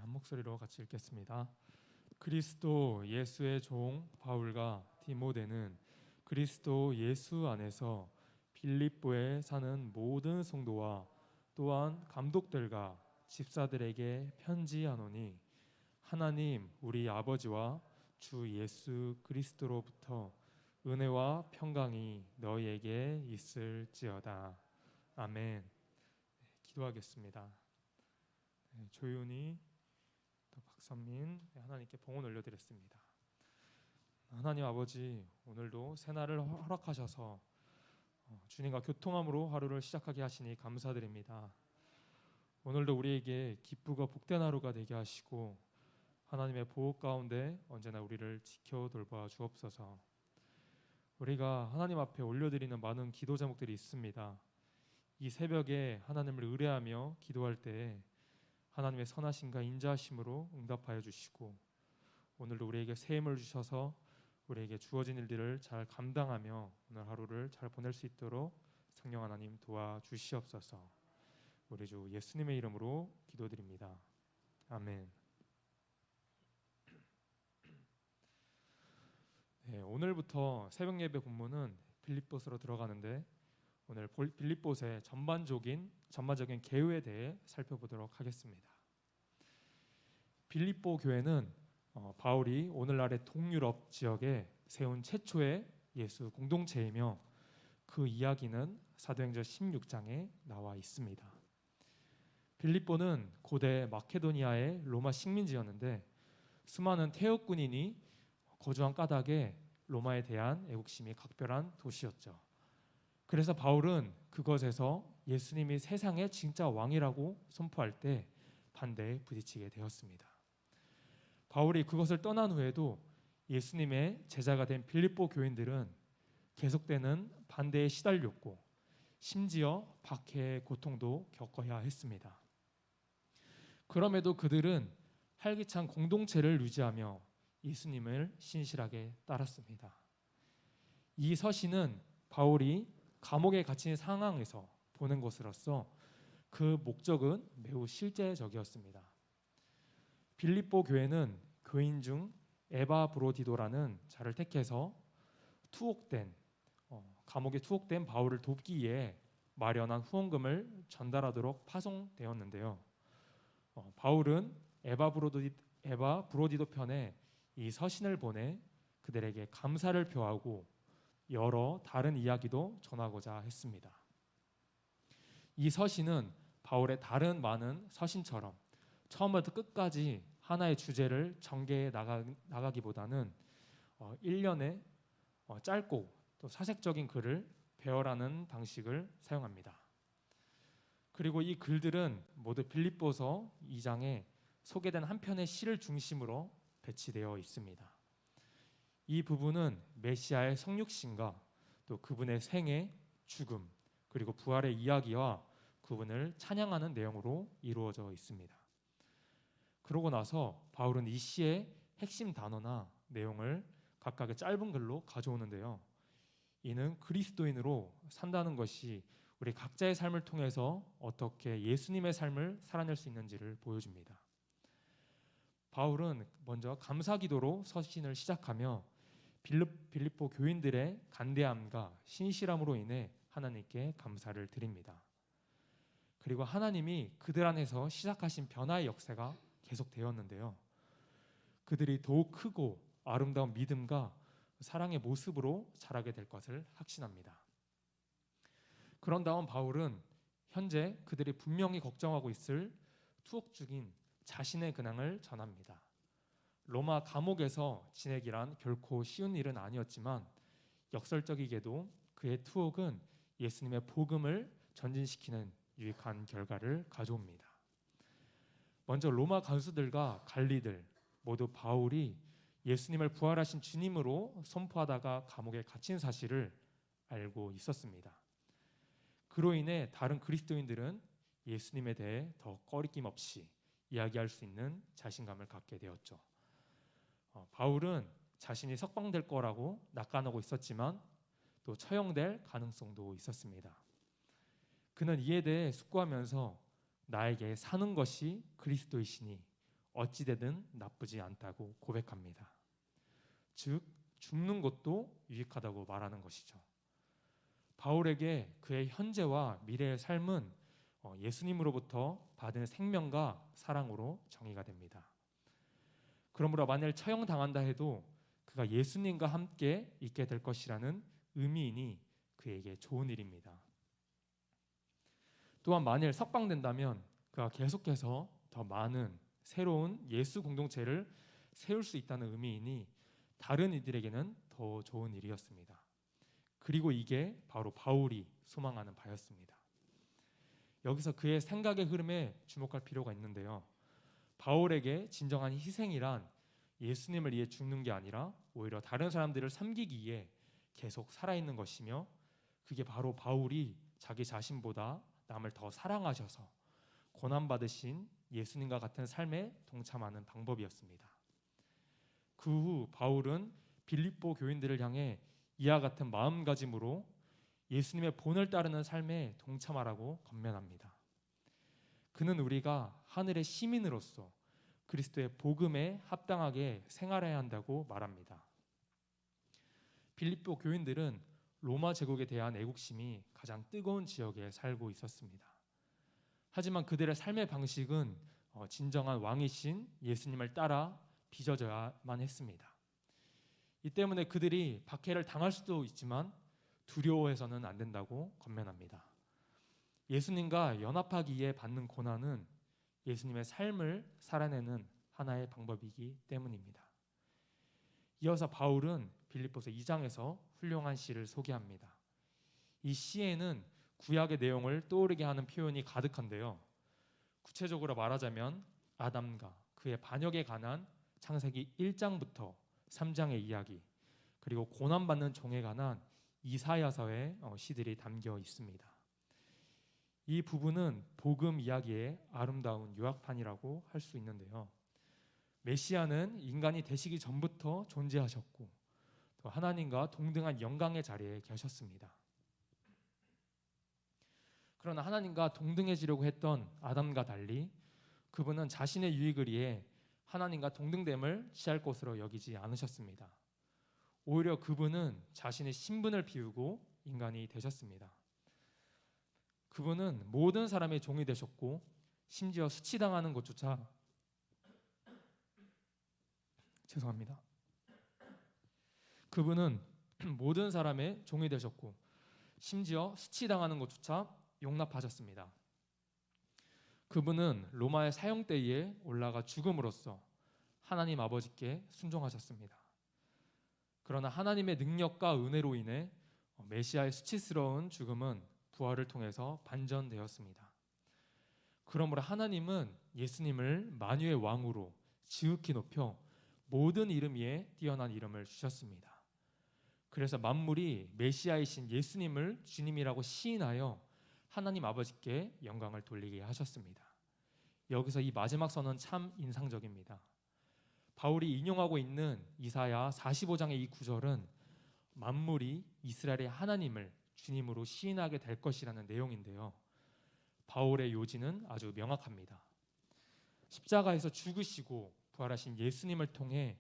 한 목소리로 같이 읽겠습니다. 그리스도 예수의 종 바울과 디모데는 그리스도 예수 안에서 빌립보에 사는 모든 성도와 또한 감독들과 집사들에게 편지하노니 하나님 우리 아버지와 주 예수 그리스도로부터 은혜와 평강이 너희에게 있을지어다. 아멘. 기도하겠습니다. 조윤희, 또 박선민, 하나님께 봉헌 올려드렸습니다. 하나님 아버지, 오늘도 새날을 허락하셔서 주님과 교통함으로 하루를 시작하게 하시니 감사드립니다. 오늘도 우리에게 기쁘고 복된 하루가 되게 하시고 하나님의 보호 가운데 언제나 우리를 지켜 돌봐 주옵소서. 우리가 하나님 앞에 올려드리는 많은 기도 제목들이 있습니다. 이 새벽에 하나님을 의뢰하며 기도할 때에 하나님의 선하심과 인자하심으로 응답하여 주시고 오늘도 우리에게 새 힘을 주셔서 우리에게 주어진 일들을 잘 감당하며 오늘 하루를 잘 보낼 수 있도록 성령 하나님 도와주시옵소서. 우리 주 예수님의 이름으로 기도드립니다. 아멘. 네, 오늘부터 새벽 예배 본문은 빌립보서로 들어가는데 오늘 빌립보서의 전반적인 개요에 대해 살펴보도록 하겠습니다. 빌립보 교회는 바울이 오늘날의 동유럽 지역에 세운 최초의 예수 공동체이며 그 이야기는 사도행전 16장에 나와 있습니다. 빌립보는 고대 마케도니아의 로마 식민지였는데 수많은 태역 군인이 거주한 까닭에 로마에 대한 애국심이 각별한 도시였죠. 그래서 바울은 그것에서 예수님이 세상의 진짜 왕이라고 선포할 때 반대에 부딪히게 되었습니다. 바울이 그것을 떠난 후에도 예수님의 제자가 된 빌립보 교인들은 계속되는 반대에 시달렸고 심지어 박해의 고통도 겪어야 했습니다. 그럼에도 그들은 활기찬 공동체를 유지하며 예수님을 신실하게 따랐습니다. 이 서신은 바울이 감옥에 갇힌 상황에서 보낸 것으로서 그 목적은 매우 실제적이었습니다. 빌립보 교회는 교인 중 에바브로디도라는 자를 택해서 감옥에 투옥된 바울을 돕기 위해 마련한 후원금을 전달하도록 파송되었는데요. 바울은 에바브로디도 편에 이 서신을 보내 그들에게 감사를 표하고 여러 다른 이야기도 전하고자 했습니다. 이 서신은 바울의 다른 많은 서신처럼 처음부터 끝까지 하나의 주제를 전개해 나가기보다는 일련의 짧고 또 사색적인 글을 배열하는 방식을 사용합니다. 그리고 이 글들은 모두 빌립보서 2장에 소개된 한 편의 시를 중심으로 배치되어 있습니다. 이 부분은 메시아의 성육신과 또 그분의 생애, 죽음, 그리고 부활의 이야기와 그분을 찬양하는 내용으로 이루어져 있습니다. 그러고 나서 바울은 이 시의 핵심 단어나 내용을 각각의 짧은 글로 가져오는데요. 이는 그리스도인으로 산다는 것이 우리 각자의 삶을 통해서 어떻게 예수님의 삶을 살아낼 수 있는지를 보여줍니다. 바울은 먼저 감사기도로 서신을 시작하며 빌립보 교인들의 간대함과 신실함으로 인해 하나님께 감사를 드립니다. 그리고 하나님이 그들 안에서 시작하신 변화의 역사가 계속되었는데요. 그들이 더욱 크고 아름다운 믿음과 사랑의 모습으로 자라게 될 것을 확신합니다. 그런 다음 바울은 현재 그들이 분명히 걱정하고 있을 투옥 중인 자신의 근황을 전합니다. 로마 감옥에서 지내기란 결코 쉬운 일은 아니었지만 역설적이게도 그의 투옥은 예수님의 복음을 전진시키는 유익한 결과를 가져옵니다. 먼저 로마 간수들과 관리들 모두 바울이 예수님을 부활하신 주님으로 선포하다가 감옥에 갇힌 사실을 알고 있었습니다. 그로 인해 다른 그리스도인들은 예수님에 대해 더 꺼리낌 없이 이야기할 수 있는 자신감을 갖게 되었죠. 바울은 자신이 석방될 거라고 낙관하고 있었지만 또 처형될 가능성도 있었습니다. 그는 이에 대해 숙고하면서 나에게 사는 것이 그리스도이시니 어찌되든 나쁘지 않다고 고백합니다. 즉 죽는 것도 유익하다고 말하는 것이죠. 바울에게 그의 현재와 미래의 삶은 예수님으로부터 받은 생명과 사랑으로 정의가 됩니다. 그러므로 만일 처형당한다 해도 그가 예수님과 함께 있게 될 것이라는 의미이니 그에게 좋은 일입니다. 또한 만일 석방된다면 그가 계속해서 더 많은 새로운 예수 공동체를 세울 수 있다는 의미이니 다른 이들에게는 더 좋은 일이었습니다. 그리고 이게 바로 바울이 소망하는 바였습니다. 여기서 그의 생각의 흐름에 주목할 필요가 있는데요. 바울에게 진정한 희생이란 예수님을 위해 죽는 게 아니라 오히려 다른 사람들을 섬기기 위해 계속 살아있는 것이며 그게 바로 바울이 자기 자신보다 남을 더 사랑하셔서 고난받으신 예수님과 같은 삶에 동참하는 방법이었습니다. 그 후 바울은 빌립보 교인들을 향해 이와 같은 마음가짐으로 예수님의 본을 따르는 삶에 동참하라고 권면합니다. 그는 우리가 하늘의 시민으로서 그리스도의 복음에 합당하게 생활해야 한다고 말합니다. 빌립보 교인들은 로마 제국에 대한 애국심이 가장 뜨거운 지역에 살고 있었습니다. 하지만 그들의 삶의 방식은 진정한 왕이신 예수님을 따라 빚어져야만 했습니다. 이 때문에 그들이 박해를 당할 수도 있지만 두려워해서는 안 된다고 권면합니다. 예수님과 연합하기에 받는 고난은 예수님의 삶을 살아내는 하나의 방법이기 때문입니다. 이어서 바울은 빌립보서 2장에서 훌륭한 시를 소개합니다. 이 시에는 구약의 내용을 떠오르게 하는 표현이 가득한데요. 구체적으로 말하자면 아담과 그의 반역에 관한 창세기 1장부터 3장의 이야기, 그리고 고난받는 종에 관한 이사야서의 시들이 담겨 있습니다. 이 부분은 복음 이야기의 아름다운 요약판이라고 할 수 있는데요. 메시아는 인간이 되시기 전부터 존재하셨고 또 하나님과 동등한 영광의 자리에 계셨습니다. 그러나 하나님과 동등해지려고 했던 아담과 달리 그분은 자신의 유익을 위해 하나님과 동등됨을 취할 것으로 여기지 않으셨습니다. 오히려 그분은 자신의 신분을 비우고 인간이 되셨습니다. 그분은 모든 사람의 종이 되셨고 심지어 수치당하는 것조차 그분은 모든 사람의 종이 되셨고 심지어 수치당하는 것조차 용납하셨습니다. 그분은 로마의 사형대에 올라가 죽음으로써 하나님 아버지께 순종하셨습니다. 그러나 하나님의 능력과 은혜로 인해 메시아의 수치스러운 죽음은 부활을 통해서 반전되었습니다. 그러므로 하나님은 예수님을 만유의 왕으로 지극히 높여 모든 이름 위에 뛰어난 이름을 주셨습니다. 그래서 만물이 메시아이신 예수님을 주님이라고 시인하여 하나님 아버지께 영광을 돌리게 하셨습니다. 여기서 이 마지막 선언은 참 인상적입니다. 바울이 인용하고 있는 이사야 45장의 이 구절은 만물이 이스라엘의 하나님을 주님으로 시인하게 될 것이라는 내용인데요. 바울의 요지는 아주 명확합니다. 십자가에서 죽으시고 부활하신 예수님을 통해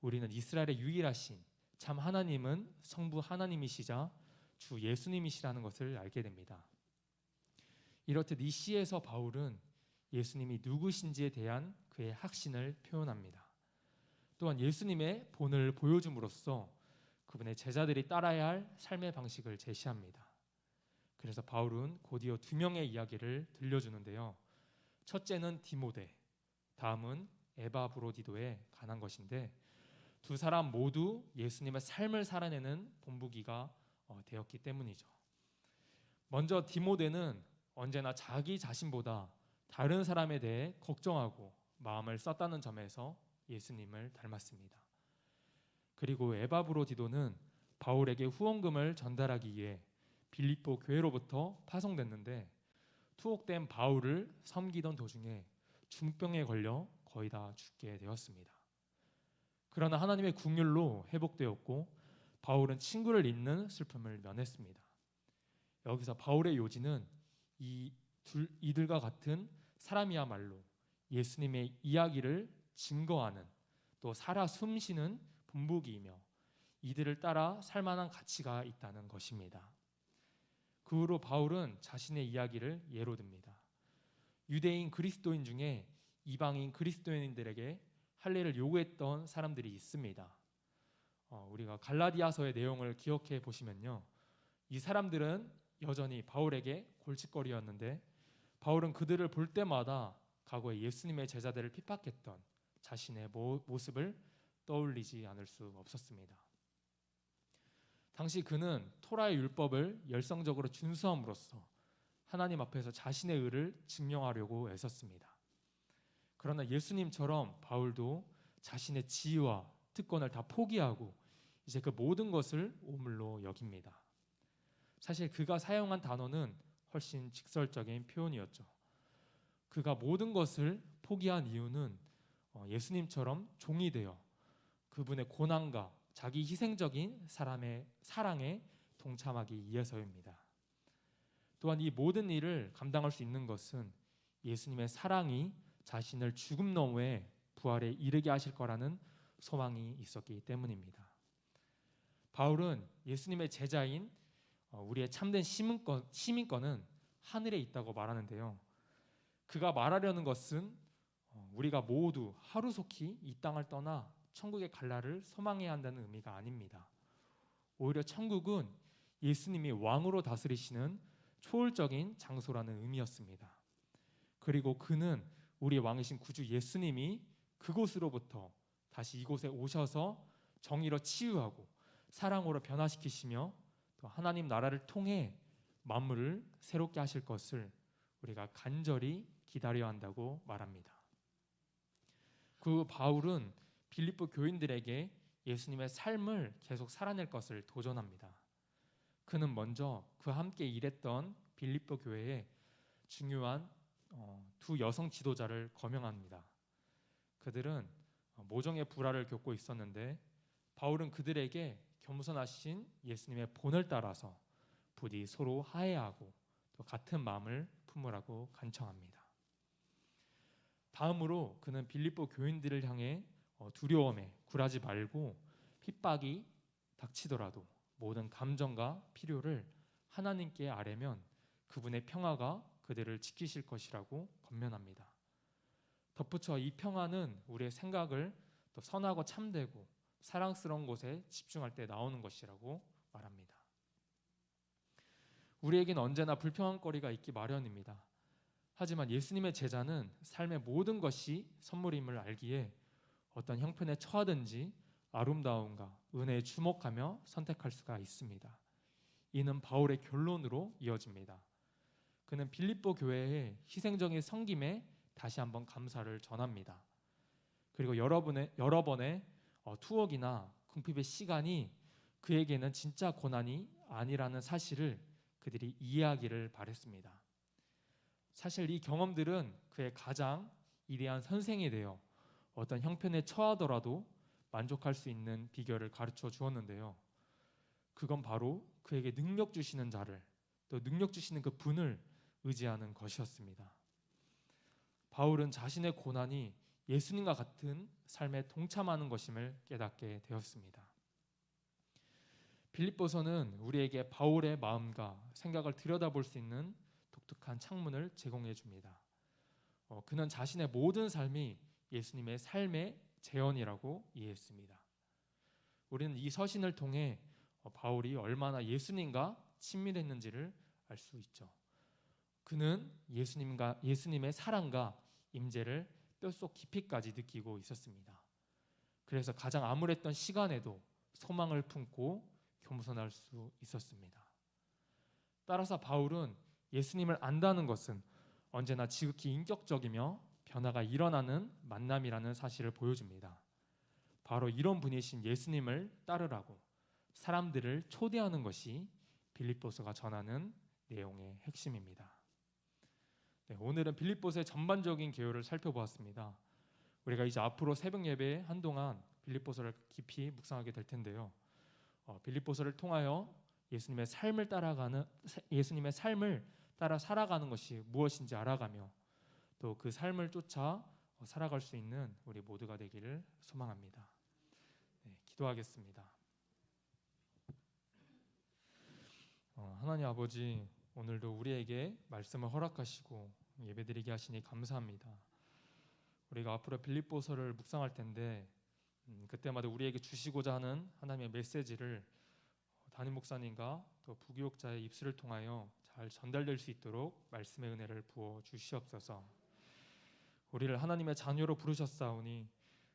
우리는 이스라엘의 유일하신 참 하나님은 성부 하나님이시자 주 예수님이시라는 것을 알게 됩니다. 이렇듯 이 시에서 바울은 예수님이 누구신지에 대한 그의 확신을 표현합니다. 또한 예수님의 본을 보여줌으로써 그분의 제자들이 따라야 할 삶의 방식을 제시합니다. 그래서 바울은 곧이어 두 명의 이야기를 들려주는데요. 첫째는 디모데, 다음은 에바브로디도에 관한 것인데 두 사람 모두 예수님의 삶을 살아내는 본보기가 되었기 때문이죠. 먼저 디모데는 언제나 자기 자신보다 다른 사람에 대해 걱정하고 마음을 썼다는 점에서 예수님을 닮았습니다. 그리고 에바브로디도는 바울에게 후원금을 전달하기 위해 빌립보 교회로부터 파송됐는데 투옥된 바울을 섬기던 도중에 중병에 걸려 거의 다 죽게 되었습니다. 그러나 하나님의 긍휼로 회복되었고 바울은 친구를 잃는 슬픔을 면했습니다. 여기서 바울의 요지는 이들과 같은 사람이야말로 예수님의 이야기를 증거하는 또 살아 숨쉬는 본보기이며 이들을 따라 살 만한 가치가 있다는 것입니다. 그 후로 바울은 자신의 이야기를 예로 듭니다. 유대인 그리스도인 중에 이방인 그리스도인들에게 할례를 요구했던 사람들이 있습니다. 우리가 갈라디아서의 내용을 기억해 보시면요, 이 사람들은 여전히 바울에게 골칫거리였는데 바울은 그들을 볼 때마다 과거에 예수님의 제자들을 핍박했던 자신의 모습을 떠올리지 않을 수 없었습니다. 당시 그는 토라의 율법을 열성적으로 준수함으로써 하나님 앞에서 자신의 의를 증명하려고 애썼습니다. 그러나 예수님처럼 바울도 자신의 지위와 특권을 다 포기하고 이제 그 모든 것을 오물로 여깁니다. 사실 그가 사용한 단어는 훨씬 직설적인 표현이었죠. 그가 모든 것을 포기한 이유는 예수님처럼 종이 되어 그분의 고난과 자기 희생적인 사람의 사랑에 동참하기 위해서입니다. 또한 이 모든 일을 감당할 수 있는 것은 예수님의 사랑이 자신을 죽음 너머의 부활에 이르게 하실 거라는 소망이 있었기 때문입니다. 바울은 예수님의 제자인 우리의 참된 시민권은 하늘에 있다고 말하는데요. 그가 말하려는 것은 우리가 모두 하루속히 이 땅을 떠나 천국의 갈날을 소망해야 한다는 의미가 아닙니다. 오히려 천국은 예수님이 왕으로 다스리시는 초월적인 장소라는 의미였습니다. 그리고 그는 우리 왕이신 구주 예수님이 그곳으로부터 다시 이곳에 오셔서 정의로 치유하고 사랑으로 변화시키시며 또 하나님 나라를 통해 만물을 새롭게 하실 것을 우리가 간절히 기다려야 한다고 말합니다. 그 바울은 빌립보 교인들에게 예수님의 삶을 계속 살아낼 것을 도전합니다. 그는 먼저 그와 함께 일했던 빌립보 교회에 중요한 두 여성 지도자를 거명합니다. 그들은 모정의 불화를 겪고 있었는데 바울은 그들에게 겸손하신 예수님의 본을 따라서 부디 서로 화해하고 또 같은 마음을 품으라고 간청합니다. 다음으로 그는 빌립보 교인들을 향해 두려움에 굴하지 말고 핍박이 닥치더라도 모든 감정과 필요를 하나님께 아뢰면 그분의 평화가 그들을 지키실 것이라고 권면합니다. 덧붙여 이 평화는 우리의 생각을 또 선하고 참되고 사랑스러운 곳에 집중할 때 나오는 것이라고 말합니다. 우리에겐 언제나 불평한 거리가 있기 마련입니다. 하지만 예수님의 제자는 삶의 모든 것이 선물임을 알기에 어떤 형편에 처하든지 아름다움과 은혜에 주목하며 선택할 수가 있습니다. 이는 바울의 결론으로 이어집니다. 그는 빌립보 교회의 희생적인 섬김에 다시 한번 감사를 전합니다. 그리고 여러 번의 투옥이나 궁핍의 시간이 그에게는 진짜 고난이 아니라는 사실을 그들이 이해하기를 바랬습니다. 사실 이 경험들은 그의 가장 위대한 선생이 되어 어떤 형편에 처하더라도 만족할 수 있는 비결을 가르쳐 주었는데요. 그건 바로 그에게 능력 주시는 자를 또 능력 주시는 그 분을 의지하는 것이었습니다. 바울은 자신의 고난이 예수님과 같은 삶에 동참하는 것임을 깨닫게 되었습니다. 빌립보서는 우리에게 바울의 마음과 생각을 들여다볼 수 있는 독특한 창문을 제공해 줍니다. 그는 자신의 모든 삶이 예수님의 삶의 재현이라고 이해했습니다. 우리는 이 서신을 통해 바울이 얼마나 예수님과 친밀했는지를 알 수 있죠. 그는 예수님의 사랑과 임재를 뼛속 깊이까지 느끼고 있었습니다. 그래서 가장 암울했던 시간에도 소망을 품고 겸손할 수 있었습니다. 따라서 바울은 예수님을 안다는 것은 언제나 지극히 인격적이며 변화가 일어나는 만남이라는 사실을 보여줍니다. 바로 이런 분이신 예수님을 따르라고 사람들을 초대하는 것이 빌립보서가 전하는 내용의 핵심입니다. 오늘은 빌립보서의 전반적인 개요를 살펴보았습니다. 우리가 이제 앞으로 새벽 예배에 한동안 빌립보서를 깊이 묵상하게 될 텐데요. 빌립보서를 통하여 예수님의 삶을 따라 살아가는 것이 무엇인지 알아가며 또 그 삶을 쫓아 살아갈 수 있는 우리 모두가 되기를 소망합니다. 네, 기도하겠습니다. 하나님 아버지, 오늘도 우리에게 말씀을 허락하시고 예배드리게 하시니 감사합니다. 우리가 앞으로 빌립보서를 묵상할 텐데 그때마다 우리에게 주시고자 하는 하나님의 메시지를 담임 목사님과 또 부교육자의 입술을 통하여 잘 전달될 수 있도록 말씀의 은혜를 부어 주시옵소서. 우리를 하나님의 자녀로 부르셨사오니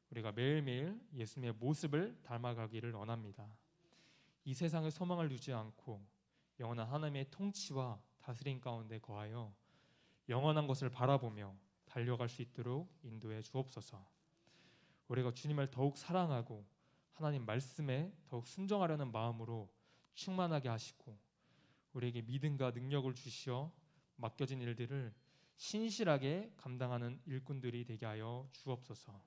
우리가 매일매일 예수님의 모습을 닮아가기를 원합니다. 이 세상의 소망을 두지 않고 영원한 하나님의 통치와 다스림 가운데 거하여 영원한 것을 바라보며 달려갈 수 있도록 인도해 주옵소서. 우리가 주님을 더욱 사랑하고 하나님 말씀에 더욱 순종하려는 마음으로 충만하게 하시고 우리에게 믿음과 능력을 주시어 맡겨진 일들을 신실하게 감당하는 일꾼들이 되게 하여 주옵소서.